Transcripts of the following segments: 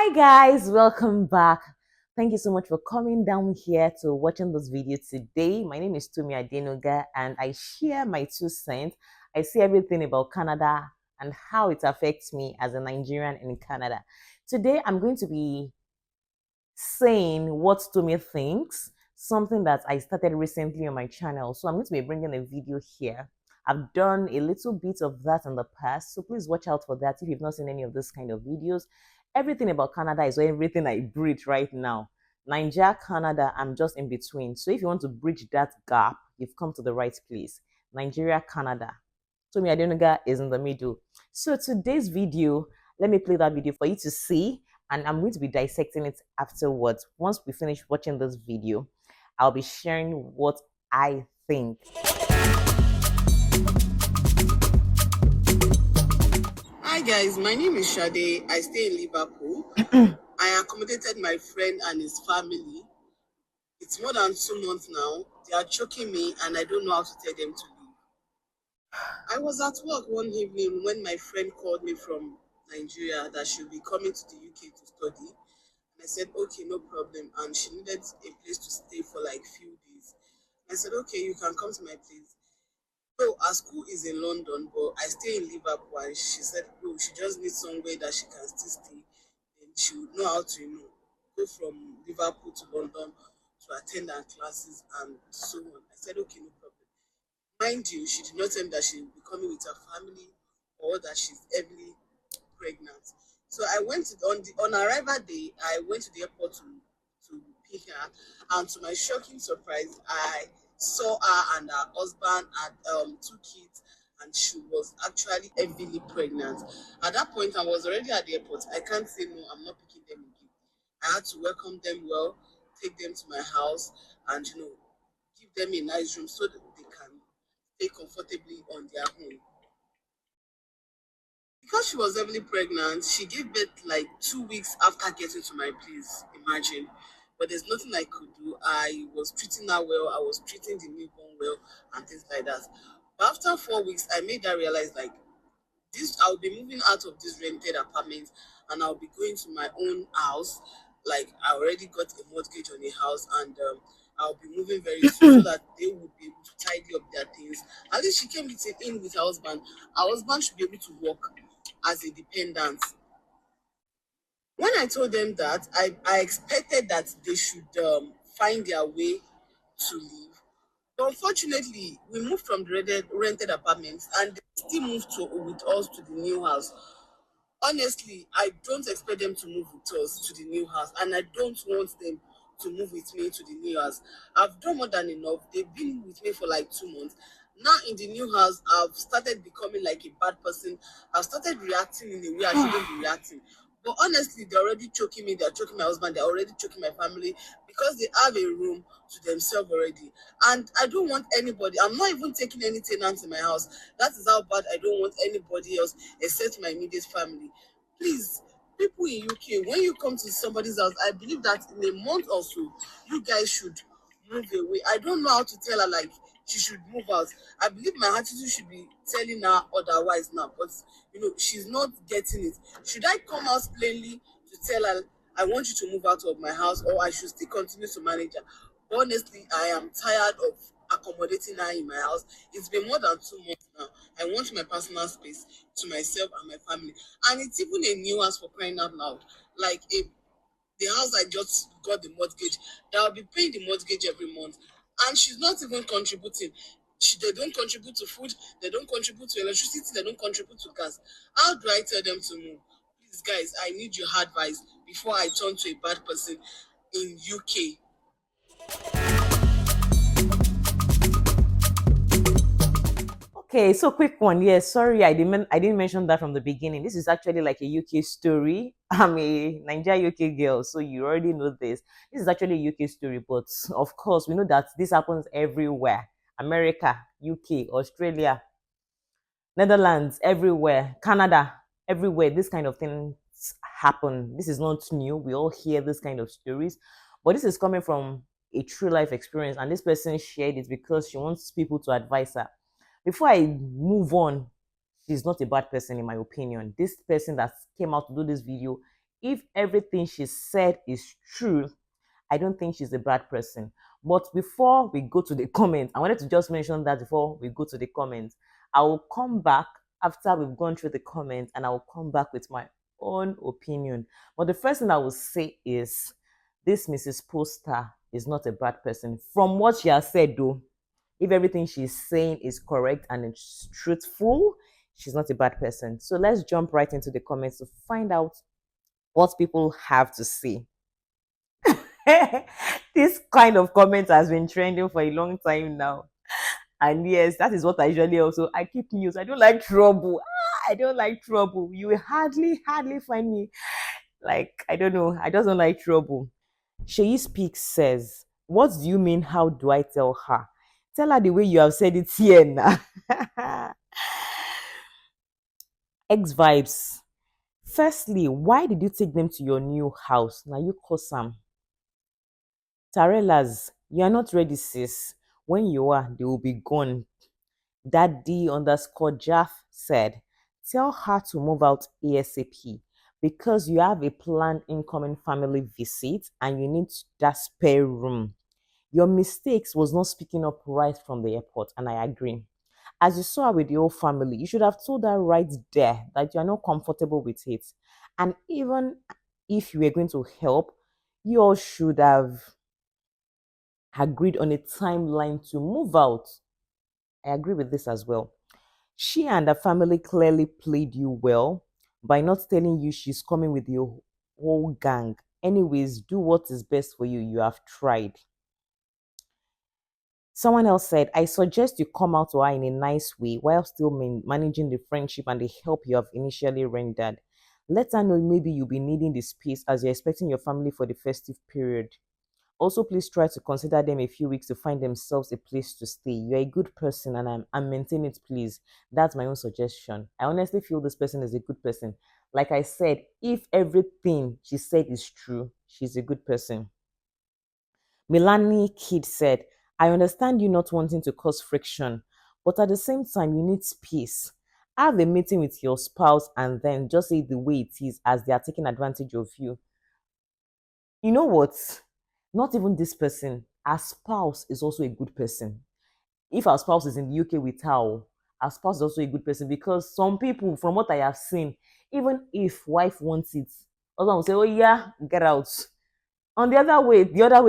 Hi guys, welcome back. Thank you so much for coming down here to watching this video today. My name is Tumi Adenoga and I share my 2 cents. I see everything about Canada and how it affects me as a Nigerian in Canada. Today I'm going to be saying what Tumi thinks, something that I started recently on my channel. So I'm going to be bringing a video here. I've done a little bit of that in the past, so please watch out for that if you've not seen any of this kind of videos. Everything about Canada is everything I breathe right now. Nigeria, Canada, I'm just in between. So if you want to bridge that gap, you've come to the right place. Nigeria, Canada. Tumi Adenuga is in the middle. So today's video, let me play that video for you to see, and I'm going to be dissecting it afterwards. Once we finish watching this video, I'll be sharing what I think. Hi guys, my name is Shade. I stay in Liverpool. I accommodated my friend and his family. It's more than 2 months now. They are choking me and I don't know how to tell them to leave. I was at work one evening when my friend called me from Nigeria that she'll be coming to the UK to study. And I said, okay, no problem. And she needed a place to stay for like few days. I said, okay, you can come to my place. So our school is in London, but I stay in Liverpool, and she said, "Oh, she just needs somewhere that she can still stay, and she would know how to, go from Liverpool to London to attend her classes and so on." I said, "Okay, no problem." Mind you, she did not tell me that she will be coming with her family or that she's heavily pregnant. So I went on arrival day. I went to the airport to pick her, and to my shocking surprise, I saw her and her husband and two kids, and she was actually heavily pregnant. At that point, I was already at the airport. I can't say no. I'm not picking them again. I had to welcome them well, take them to my house, and give them a nice room so that they can stay comfortably on their own. Because she was heavily pregnant, she gave birth like 2 weeks after getting to my place. Imagine. But there's nothing I could do. I was treating her well, I was treating the newborn well, and things like that. But after 4 weeks, I made her realize like this I'll be moving out of this rented apartment and I'll be going to my own house. Like I already got a mortgage on a house and I'll be moving very soon so that they would be able to tidy up their things. At least she came in with her husband. Her husband should be able to work as a dependent. When I told them that, I expected that they should find their way to leave. But unfortunately, we moved from the rented apartments and they still moved with us to the new house. Honestly, I don't expect them to move with us to the new house, and I don't want them to move with me to the new house. I've done more than enough. They've been with me for like 2 months. Now in the new house, I've started becoming like a bad person. I've started reacting in a way I shouldn't be reacting. But honestly, they're already choking me, they're choking my husband, they're already choking my family because they have a room to themselves already. And I don't want anybody, I'm not even taking any tenants in my house. That is how bad I don't want anybody else except my immediate family. Please, people in UK, when you come to somebody's house, I believe that in a month or so, you guys should move away. I don't know how to tell her like she should move out. I believe my attitude should be telling her otherwise now, but she's not getting it. Should I come out plainly to tell her I want you to move out of my house, or I should still continue to manage her? Honestly, I am tired of accommodating her in my house. It's been more than 2 months now. I want my personal space to myself and my family. And it's even a new house for crying out loud. Like the house I just got the mortgage, that I'll be paying the mortgage every month. And she's not even contributing. They don't contribute to food, they don't contribute to electricity, they don't contribute to gas. How do I tell them to move? Please, guys, I need your advice before I turn to a bad person in UK. Okay, so quick one. Yes, sorry, I didn't mention that from the beginning. This is actually like a UK story. I'm a Nigeria UK girl, so you already know this. This is actually a UK story, but of course, we know that this happens everywhere. America, UK, Australia, Netherlands, everywhere, Canada, everywhere. This kind of things happen. This is not new. We all hear this kind of stories, but this is coming from a true life experience, and this person shared it because she wants people to advise her. Before I move on, she's not a bad person in my opinion. This person that came out to do this video If everything she said is true, I don't think she's a bad person. But before we go to the comments, I wanted to just mention that before we go to the comments, I will come back after we've gone through the comments and I will come back with my own opinion. But the first thing I will say is this Mrs. Poster is not a bad person. From what she has said, though, if everything she's saying is correct and it's truthful, she's not a bad person. So let's jump right into the comments to find out what people have to say. This kind of comment has been trending for a long time now. And yes, that is what I usually also I keep news. I don't like trouble. I don't like trouble. You will hardly find me like I don't know. I just don't like trouble. Sheyi Speaks says, what do you mean? How do I tell her? Tell her the way you have said it here now. X vibes. Firstly, why did you take them to your new house? Now you call some. Tarellas, you are not ready, sis. When you are, they will be gone. Daddy underscore Jaff said, tell her to move out ASAP because you have a planned incoming family visit and you need that spare room. Your mistakes was not speaking up right from the airport, and I agree. As you saw her with the whole family, you should have told her right there that you are not comfortable with it. And even if you were going to help, you all should have agreed on a timeline to move out. I agree with this as well. She and her family clearly played you well by not telling you she's coming with your whole gang. Anyways, do what is best for you. You have tried. Someone else said, I suggest you come out to her in a nice way while still managing the friendship and the help you have initially rendered. Let her know maybe you'll be needing the space as you're expecting your family for the festive period. Also, please try to consider them a few weeks to find themselves a place to stay. You're a good person and I'm maintain it, please. That's my own suggestion. I honestly feel this person is a good person. Like I said, if everything she said is true, she's a good person. Milani Kid said, I understand you not wanting to cause friction, but at the same time, you need space. Have a meeting with your spouse and then just say it the way it is as they are taking advantage of you. You know what? Not even this person. Our spouse is also a good person. If our spouse is in the UK with her, our spouse is also a good person because some people, from what I have seen, even if wife wants it, husband will say, oh yeah, get out. On the other way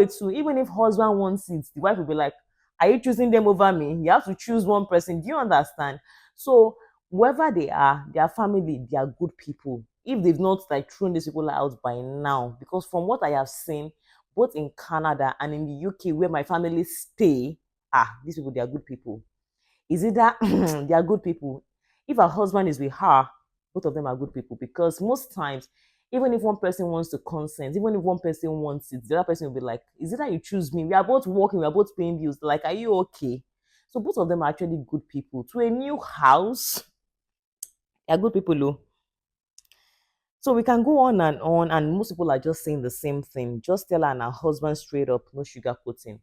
too, even if husband wants it, the wife will be like, are you choosing them over me? You have to choose one person. Do you understand? So whoever they are, their family, they are good people. If they've not like thrown these people out by now, because from what I have seen, both in Canada and in the UK where my family stay, these people they are good people. Is it that they are good people? If her husband is with her, both of them are good people because most times, even if one person wants to consent, even if one person wants it, the other person will be like, is it that you choose me? We are both working, we are both paying bills. Like, are you okay? So both of them are actually good people. To a new house, they are good people, though. So we can go on, and most people are just saying the same thing. Just tell her and her husband straight up, no sugarcoating.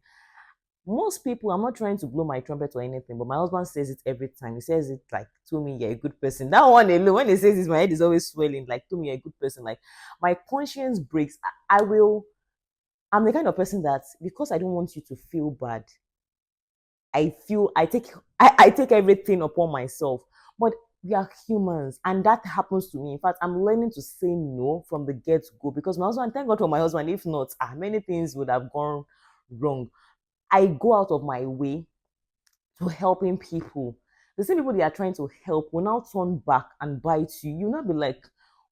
Most people, I'm not trying to blow my trumpet or anything, but my husband says it every time. He says it like, to me, you're a good person. That one alone, when he says this, my head is always swelling. Like, to me, you're a good person. Like, my conscience breaks. I'm the kind of person that because I don't want you to feel bad, I feel I take everything upon myself. But we are humans, and that happens to me. In fact, I'm learning to say no from the get go because my husband, thank God for my husband. If not, many things would have gone wrong. I go out of my way to helping people. The same people they are trying to help will now turn back and bite you. You'll not be like,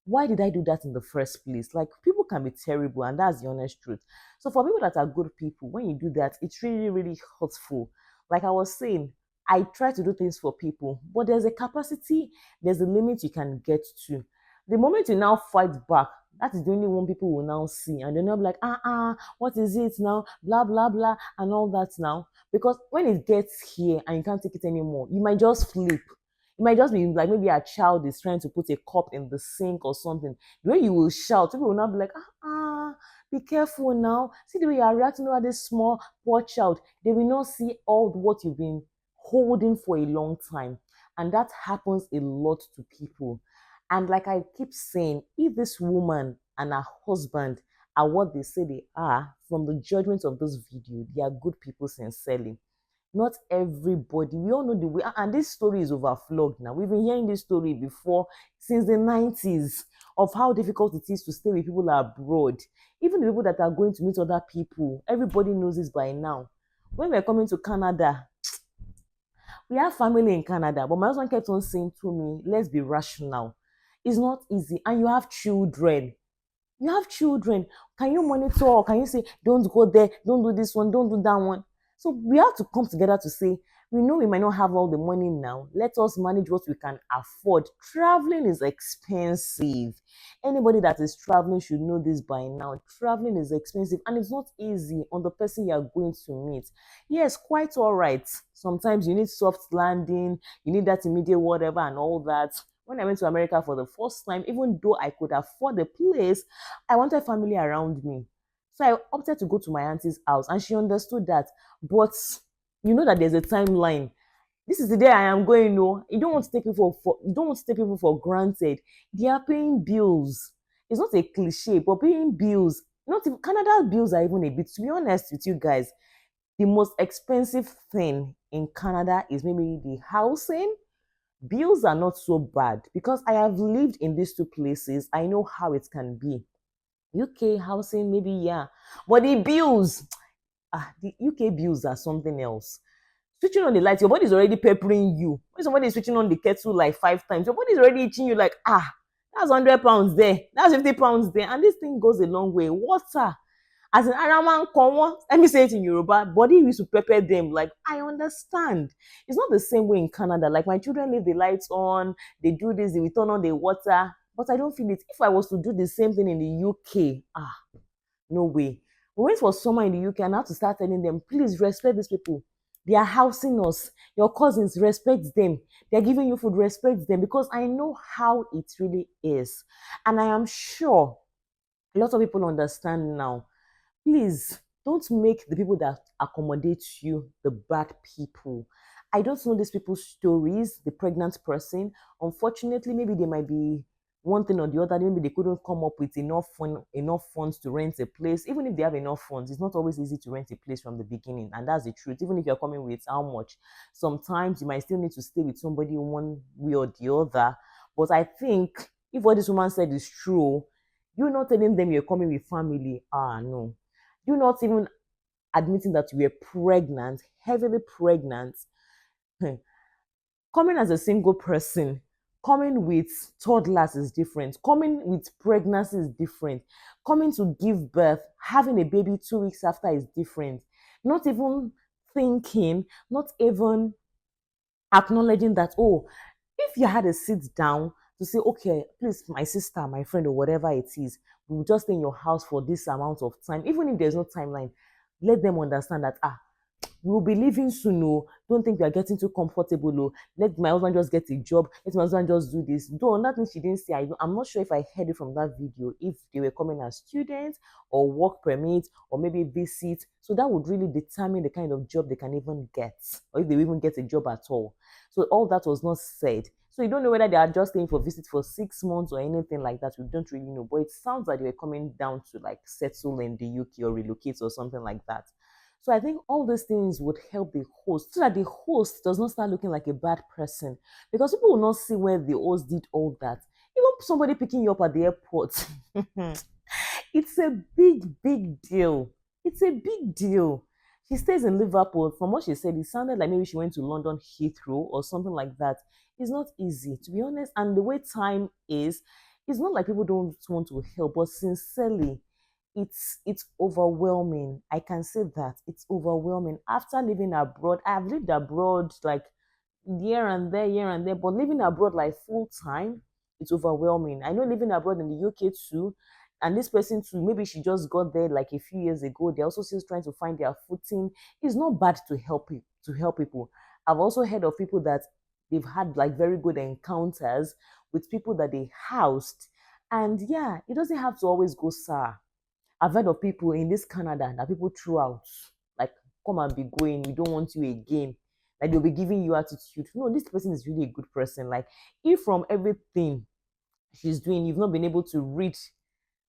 why did I do that in the first place? Like people can be terrible, and that's the honest truth. So for people that are good people, when you do that, it's really hurtful. Like I was saying, I try to do things for people, but there's a capacity, there's a limit you can get to. The moment you now fight back, that is the only one people will now see, and they'll now be like, what is it now? Blah blah blah, and all that now. Because when it gets here and you can't take it anymore, you might just flip. It might just be like maybe a child is trying to put a cup in the sink or something. The way you will shout, people will not be like, be careful now. See the way you are reacting over this small, poor child. They will not see all what you've been holding for a long time. And that happens a lot to people. And like I keep saying, if this woman and her husband are what they say they are, from the judgment of this video, they are good people sincerely. Not everybody. We all know the way, and this story is overflogged now. We've been hearing this story before since the 90s of how difficult it is to stay with people abroad. Even the people that are going to meet other people, everybody knows this by now. When we're coming to Canada, we have family in Canada, but my husband kept on saying to me, let's be rational. It's not easy. And you have children. You have children. Can you monitor or can you say, don't go there, don't do this one, don't do that one? So we have to come together to say, we know we might not have all the money now. Let us manage what we can afford. Traveling is expensive. Anybody that is traveling should know this by now. Traveling is expensive and it's not easy on the person you are going to meet. Yes, quite all right. Sometimes you need soft landing, you need that immediate whatever and all that. When I went to America for the first time, even though I could afford the place, I wanted family around me. So I opted to go to my auntie's house and she understood that. But you know that there's a timeline. This is the day I am going. No, you don't want to take people for you don't want to take people for granted. They are paying bills. It's not a cliche, but paying bills. Not even Canada's bills are even a bit. To be honest with you guys, the most expensive thing in Canada is maybe the housing. Bills are not so bad because I have lived in these two places. I know how it can be. UK housing, maybe, yeah. But the bills, the UK bills are something else. Switching on the lights, your body is already peppering you. When somebody is switching on the kettle like 5 times, your body is already itching you like, that's £100 there, that's £50 there. And this thing goes a long way. Water, as in Araman Konwo, let me say it in Yoruba, body used to pepper them. Like, I understand. It's not the same way in Canada. Like, my children leave the lights on, they do this, they turn on the water, but I don't feel it. If I was to do the same thing in the UK, no way. We went for summer in the UK and I had to start telling them, please respect these people. They are housing us. Your cousins, respect them. They're giving you food, respect them. Because I know how it really is. And I am sure a lot of people understand now. Please don't make the people that accommodate you the bad people. I don't know these people's stories, the pregnant person. Unfortunately, maybe they might be one thing or the other. Maybe they couldn't come up with enough funds to rent a place. Even if they have enough funds, it's not always easy to rent a place from the beginning. And that's the truth. Even if you're coming with how much, sometimes you might still need to stay with somebody one way or the other. But I think if what this woman said is true, you're not telling them you're coming with family. No, you not even admitting that you were pregnant, heavily pregnant, coming as a single person, coming with toddlers is different, coming with pregnancy is different, coming to give birth, having a baby 2 weeks after is different. Not even thinking, not even acknowledging that, oh, if you had a sit down to say, okay, please, my sister, my friend, or whatever it is, we will just stay in your house for this amount of time, even if there's no timeline, let them understand that, we will be leaving soon. Oh, don't think we are getting too comfortable. Oh, let my husband just get a job. Let my husband just do this. Though that thing she didn't say, I'm not sure if I heard it from that video, if they were coming as students or work permit or maybe visit. So that would really determine the kind of job they can even get, or if they even get a job at all. So all that was not said. So you don't know whether they are just staying for visit for 6 months or anything like that. We don't really know. But it sounds like they were coming down to like settle in the UK or relocate or something like that. So I think all these things would help the host so that the host does not start looking like a bad person. Because people will not see where the host did all that. Even somebody picking you up at the airport, it's a big deal. It's a big deal. She stays in Liverpool. From what she said, it sounded like maybe she went to London Heathrow or something like that. It's not easy, to be honest. And the way time is, it's not like people don't want to help, but sincerely, it's overwhelming. I can say that it's overwhelming. After living abroad, I've lived abroad like here and there, but living abroad like full time, it's overwhelming. I know living abroad in the UK too, and this person too, maybe she just got there like a few years ago. They're also still trying to find their footing. It's not bad to help people. I've also heard of people that they've had like very good encounters with people that they housed. And yeah, it doesn't have to always go sour. I've heard of people in this Canada that people threw out, like, come and be going, we don't want you again. Like they'll be giving you attitude. No, this person is really a good person. Like, if from everything she's doing, you've not been able to read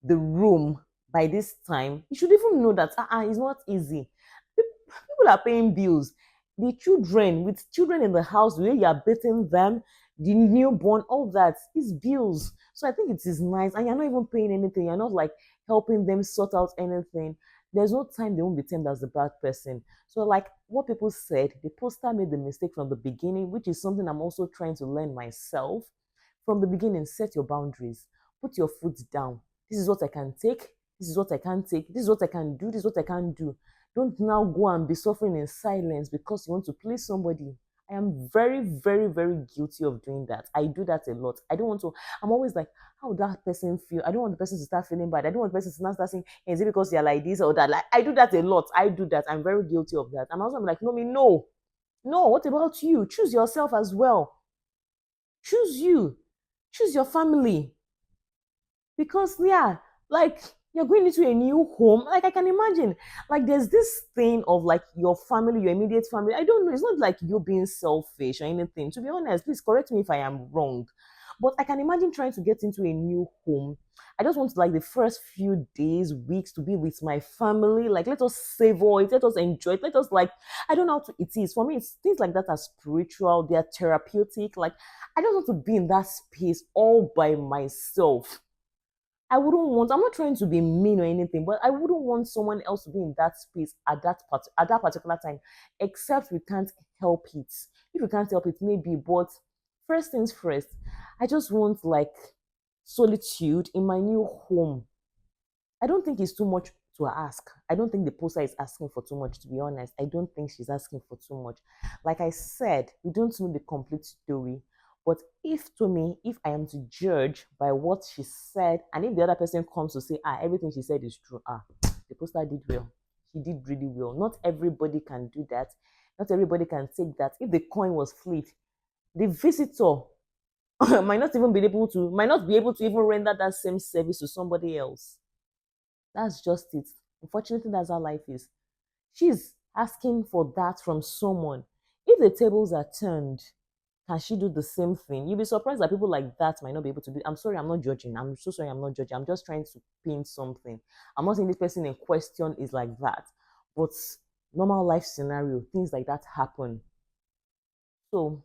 the room by this time, you should even know that it's not easy. People are paying bills. The children, with children in the house, the way you are bathing them, the newborn, all that is bills. So I think it is nice, and you're not even paying anything. You're not like helping them sort out anything. There's no time they won't be termed as a bad person. So, like what people said, the poster made the mistake from the beginning, which is something I'm also trying to learn myself. From the beginning, set your boundaries, put your foot down. This is what I can take, this is what I can't take, this is what I can do, this is what I can't do. Don't now go and be suffering in silence because you want to please somebody. I am very, very, very guilty of doing that. I do that a lot. I don't want to, I'm always like, how would that person feel? I don't want the person to start feeling bad. I don't want the person to start saying, hey, is it because you're like this or that? Like, I do that a lot. I do that. I'm very guilty of that. And also, I'm like, no. No, what about you? Choose yourself as well. Choose you. Choose your family. Because yeah, like you're going into a new home. Like I can imagine, like there's this thing of like your family, your immediate family. I don't know, it's not like you being selfish or anything. To be honest, please correct me if I am wrong, but I can imagine trying to get into a new home. I just want like the first few days, weeks to be with my family. Like let us savor it, let us enjoy it, let us like, I don't know how to, it is for me, it's things like that are spiritual, they are therapeutic. Like I don't want to be in that space all by myself. I wouldn't want, I'm not trying to be mean or anything, but I wouldn't want someone else to be in that space at at that particular time, except we can't help it. If we can't help it, maybe, but first things first, I just want like solitude in my new home. I don't think it's too much to ask. I don't think the poster is asking for too much, to be honest. I don't think she's asking for too much. Like I said, we don't know the complete story. But if to me, if I am to judge by what she said, and if the other person comes to say, everything she said is true, the poster did well. She did really well. Not everybody can do that. Not everybody can take that. If the coin was flipped, the visitor might not be able to even render that same service to somebody else. That's just it. Unfortunately, that's how life is. She's asking for that from someone. If the tables are turned, can she do the same thing? You'll be surprised that people like that might not be able to do. I'm sorry, I'm not judging. I'm so sorry, I'm not judging. I'm just trying to paint something. I'm not saying this person in question is like that, but normal life scenario, things like that happen. So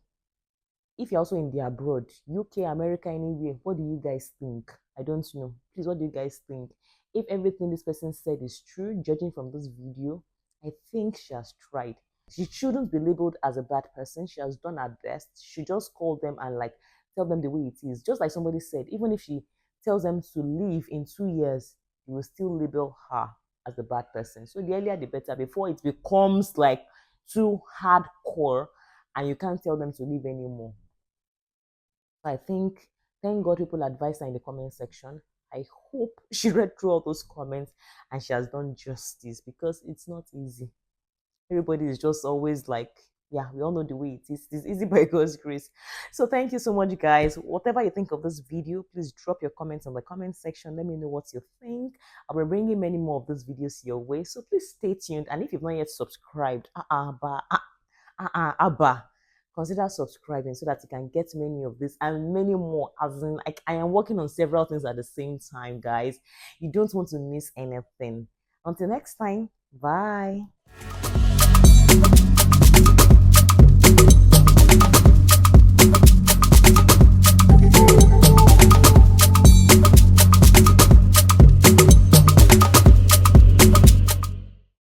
if you're also in the abroad, UK, America, anywhere, what do you guys think? I don't know. Please, what do you guys think? If everything this person said is true, judging from this video, I think she has tried. She shouldn't be labeled as a bad person. She has done her best. She just called them and like tell them the way it is. Just like somebody said, even if she tells them to leave in 2 years, you will still label her as the bad person. So the earlier the better before it becomes like too hardcore and you can't tell them to leave anymore. I think, thank God people advised her in the comment section. I hope she read through all those comments and she has done justice because it's not easy. Everybody is just always like, yeah, we all know the way it is. It's easy by God's grace. So thank you so much, guys. Whatever you think of this video, please drop your comments in the comment section. Let me know what you think. I'll be bringing many more of these videos your way. So please stay tuned. And if you've not yet subscribed, Abba, consider subscribing so that you can get many of this and many more. As in, like, I am working on several things at the same time, guys. You don't want to miss anything. Until next time, bye.